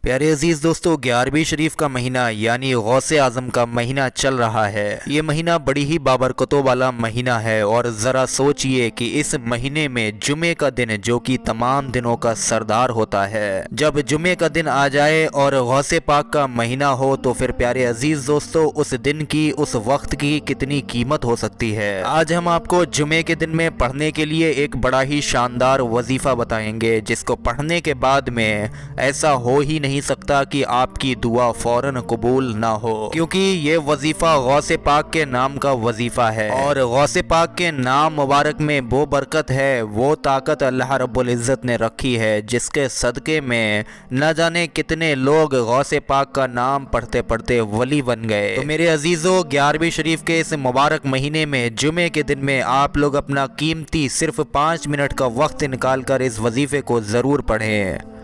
प्यारे अजीज़ दोस्तों, 11वीं शरीफ का महीना यानी गौसे आज़म का महीना चल रहा है। ये महीना बड़ी ही बाबरकतों वाला महीना है और ज़रा सोचिए कि इस महीने में जुमे का दिन, जो कि तमाम दिनों का सरदार होता है, जब जुमे का दिन आ जाए और गौसे पाक का महीना हो तो फिर प्यारे अजीज़ दोस्तों, उस दिन की, उस वक्त की कितनी कीमत हो सकती है। आज हम आपको जुमे के दिन में पढ़ने के लिए एक बड़ा ही शानदार वजीफ़ा बताएंगे, जिसको पढ़ने के बाद में ऐसा हो ही नहीं सकता कि आपकी दुआ फौरन कबूल ना हो, क्योंकि ये वजीफा गौसे पाक के नाम का वजीफा है और गौसे पाक के नाम मुबारक में वो बरकत है, वो ताकत अल्लाह रब्बुल इज़्ज़त ने रखी है, जिसके सदके में न जाने कितने लोग गौसे पाक का नाम पढ़ते पढ़ते वली बन गए। तो मेरे अजीज़ों, 11वीं शरीफ के इस मुबारक महीने में जुमे के दिन में आप लोग अपना कीमती सिर्फ 5 मिनट का वक्त निकाल कर इस वजीफे को ज़रूर पढ़ें।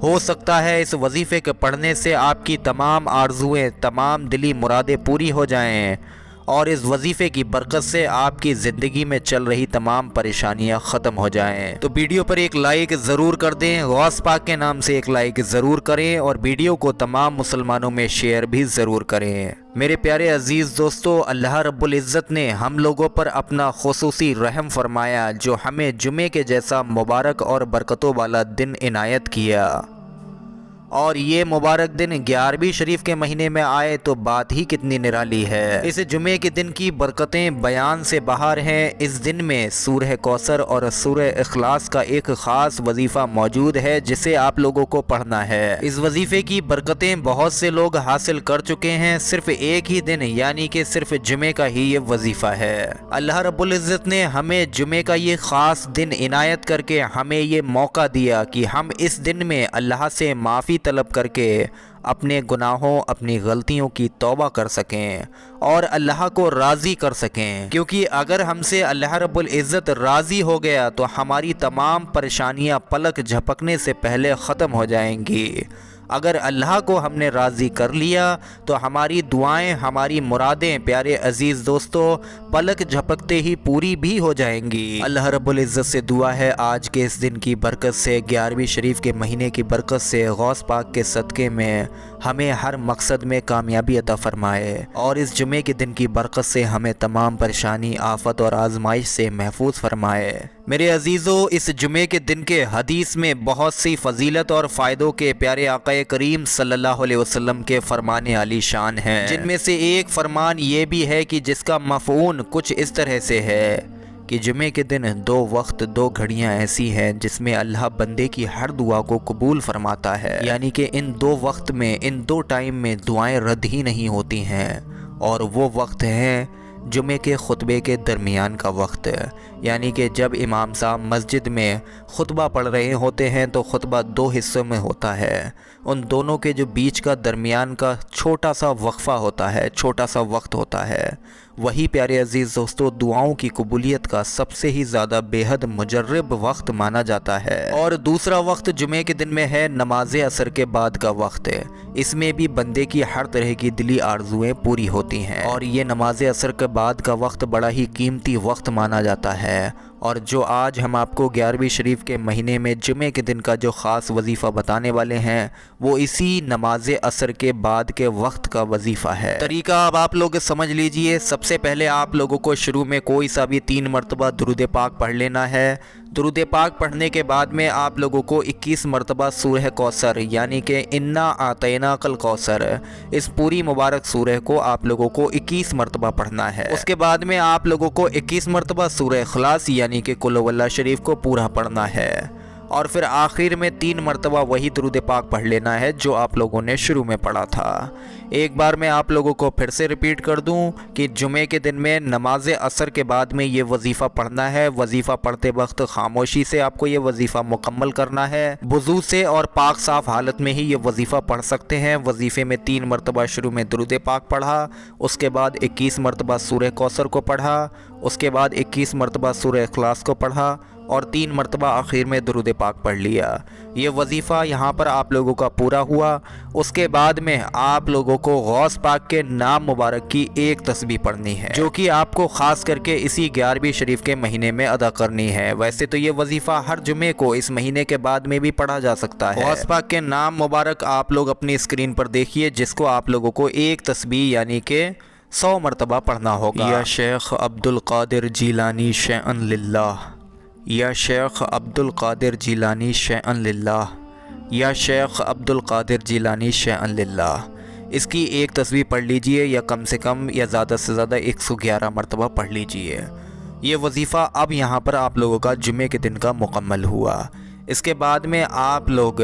हो सकता है इस वजीफ़े के पढ़ने से आपकी तमाम आरजुएं, तमाम दिली मुरादें पूरी हो जाएं और इस वजीफ़े की बरकत से आपकी ज़िंदगी में चल रही तमाम परेशानियां ख़त्म हो जाएं। तो वीडियो पर एक लाइक ज़रूर कर दें, गौस पाक के नाम से एक लाइक ज़रूर करें और वीडियो को तमाम मुसलमानों में शेयर भी ज़रूर करें। मेरे प्यारे अजीज़ दोस्तों, अल्लाह रब्बुल इज़्ज़त ने हम लोगों पर अपना खुसूसी रहम फरमाया, जो हमें जुमे के जैसा मुबारक और बरकतों वाला दिन इनायत किया। और ये मुबारक दिन 11वीं शरीफ के महीने में आए तो बात ही कितनी निराली है। इस जुमे के दिन की बरकतें बयान से बाहर हैं। इस दिन में सूरह कौसर और सूरह इखलास का एक ख़ास वजीफ़ा मौजूद है, जिसे आप लोगों को पढ़ना है। इस वजीफ़े की बरकतें बहुत से लोग हासिल कर चुके हैं। सिर्फ एक ही दिन यानी कि सिर्फ जुमे का ही ये वजीफ़ा है। अल्लाह रब्बुल इज़्ज़त ने हमें जुमे का ये ख़ास दिन इनायत करके हमें ये मौका दिया कि हम इस दिन में अल्लाह से माफ़ी तलब करके अपने गुनाहों, अपनी गलतियों की तौबा कर सकें और अल्लाह को राज़ी कर सकें, क्योंकि अगर हमसे अल्लाह रब्बुल इज़्ज़त राज़ी हो गया तो हमारी तमाम परेशानियां पलक झपकने से पहले ख़त्म हो जाएंगी। अगर अल्लाह को हमने राज़ी कर लिया तो हमारी दुआएं, हमारी मुरादें प्यारे अजीज़ दोस्तों पलक झपकते ही पूरी भी हो जाएंगी। अल्लाह रब्बुल इज़्ज़त से दुआ है आज के इस दिन की बरकत से, 11वीं शरीफ के महीने की बरकत से, गौस पाक के सदक़े में हमें हर मकसद में कामयाबी अता फ़रमाए और इस जुमे के दिन की बरकत से हमें तमाम परेशानी, आफत और आजमाइश से महफूज फरमाए। मेरे अजीज़ों, इस जुमे के दिन के हदीस में बहुत सी फ़जीलत और फ़ायदों के प्यारे आका करीम सल्लल्लाहु अलैहि वसल्लम के फ़रमाने आली शान हैं, जिनमें से एक फ़रमान ये भी है कि जिसका मफ़हूम कुछ इस तरह से है कि जुमे के दिन 2 वक्त, 2 घड़ियाँ ऐसी हैं जिसमें अल्लाह बंदे की हर दुआ को कबूल फरमाता है। यानी कि इन 2 वक्त में, इन 2 टाइम में दुआएं रद्द ही नहीं होती हैं और वो वक्त हैं जुमे के खुतबे के दरमियान का वक्त, यानी कि जब इमाम साहब मस्जिद में खुतबा पढ़ रहे होते हैं तो खुतबा 2 हिस्सों में होता है। उन दोनों के जो बीच का दरमियान का छोटा सा वक्फ़ा होता है, छोटा सा वक्त होता है, वही प्यारे अजीज़ दोस्तों दुआओं की कबूलियत का सबसे ही ज़्यादा बेहद मुजर्रब वक्त माना जाता है। और दूसरा वक्त जुमे के दिन में है नमाज असर के बाद का वक्त। इसमें भी बंदे की हर तरह की दिली आरजुएं पूरी होती हैं और ये नमाज असर के बाद का वक्त बड़ा ही कीमती वक्त माना जाता है। और जो आज हम आपको 11वीं शरीफ के महीने में जुमे के दिन का जो ख़ास वजीफ़ा बताने वाले हैं, वो इसी नमाज असर के बाद के वक्त का वजीफ़ा है। तरीका अब आप लोग समझ लीजिए। सबसे पहले आप लोगों को शुरू में कोई सा भी 3 मरतबा दुरूद पाक पढ़ लेना है। दुरूद पाक पढ़ने के बाद में आप लोगों को 21 मरतबा सूरह कौसर यानी कि इन्ना आतैना कल कौसर, इस पूरी मुबारक सूरह को आप लोगों को 21 मरतबा पढ़ना है। उसके बाद में आप लोगों को 21 मरतबा सूरह इखलास यानी कि कुल हुवल्लाह शरीफ को पूरा पढ़ना है और फिर आखिर में 3 मरतबा वही दुरूद पाक पढ़ लेना है जो आप लोगों ने शुरू में पढ़ा था। एक बार मैं आप लोगों को फिर से रिपीट कर दूं कि जुमे के दिन में नमाज असर के बाद में ये वजीफ़ा पढ़ना है। वजीफ़ा पढ़ते वक्त खामोशी से आपको ये वजीफ़ा मुकम्मल करना है। वज़ू से और पाक साफ़ हालत में ही ये वजीफ़ा पढ़ सकते हैं। वजीफ़े में 3 मरतबा शुरू में दुरूद पाक पढ़ा, उसके बाद 21 मरतबा सूरह कौसर को पढ़ा, उसके बाद 21 मरतबा सूरह इखलास को पढ़ा, और 3 मरतबा आखिर में दुरूद पाक पढ़ लिया। ये वजीफ़ा यहाँ पर आप लोगों का पूरा हुआ। उसके बाद में आप लोगों को गौस पाक के नाम मुबारक की एक तस्बीह पढ़नी है, जो कि आपको ख़ास करके इसी 11वीं शरीफ के महीने में अदा करनी है। वैसे तो ये वजीफ़ा हर जुमे को इस महीने के बाद में भी पढ़ा जा सकता है। गौस पाक के नाम मुबारक आप लोग अपनी स्क्रीन पर देखिए, जिसको आप लोगों को एक तस्बीह यानी कि 100 मरतबा पढ़ना होगा। या शेख अब्दुल कादिर जिलानी शैअन लिल्लाह, या शेख अब्दुल कादिर जिलानी शैअन लिल्लाह, या शेख अब्दुल कादिर जिलानी शैअन लिल्लाह। इसकी एक तस्बीह पढ़ लीजिए, या कम से कम या ज़्यादा से ज़्यादा 111 मरतबा पढ़ लीजिए। ये वजीफ़ा अब यहाँ पर आप लोगों का जुमे के दिन का मुकम्मल हुआ। इसके बाद में आप लोग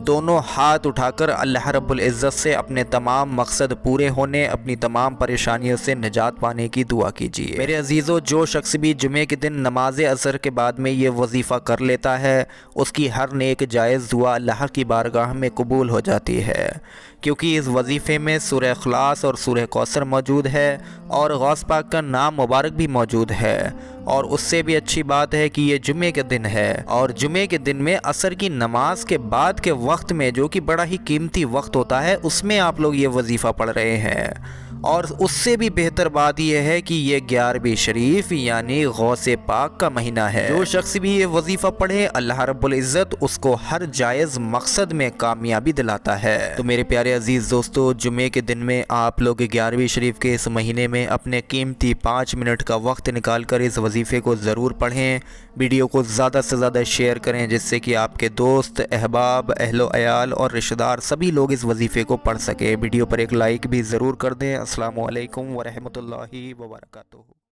दोनों हाथ उठाकर अल्लाह रब्बुल इज़्ज़त से अपने तमाम मकसद पूरे होने, अपनी तमाम परेशानियों से निजात पाने की दुआ कीजिए। मेरे अजीज़ों, जो शख्स भी जुमे के दिन नमाज असर के बाद में ये वजीफ़ा कर लेता है, उसकी हर नेक जायज़ दुआ अल्लाह की बारगाह में कबूल हो जाती है, क्योंकि इस वजीफ़े में सूरह इखलास और सूरह कौसर मौजूद है और गौस पाक का नाम मुबारक भी मौजूद है। और उससे भी अच्छी बात है कि ये जुमे के दिन है, और जुमे के दिन में असर की नमाज के बाद के वक्त में, जो कि बड़ा ही कीमती वक्त होता है, उसमें आप लोग ये वजीफ़ा पढ़ रहे हैं। और उससे भी बेहतर बात यह है कि ये 11वीं शरीफ यानी गौसे पाक का महीना है। जो शख्स भी ये वजीफ़ा पढ़े, अल्लाह रब्बुल इज़्ज़त उसको हर जायज़ मकसद में कामयाबी दिलाता है। तो मेरे प्यारे अजीज़ दोस्तों, जुमे के दिन में आप लोग 11वीं शरीफ के इस महीने में अपने कीमती 5 मिनट का वक्त निकाल कर इस वजीफ़े को ज़रूर पढ़ें। वीडियो को ज़्यादा से ज़्यादा शेयर करें, जिससे कि आपके दोस्त, अहबाब, अहलो अयाल और रिश्तेदार सभी लोग इस वजीफ़े को पढ़ सके। वीडियो पर एक लाइक भी ज़रूर कर दें। अस्सलामु अलैकुम व रहमतुल्लाहि व बरकातुहू।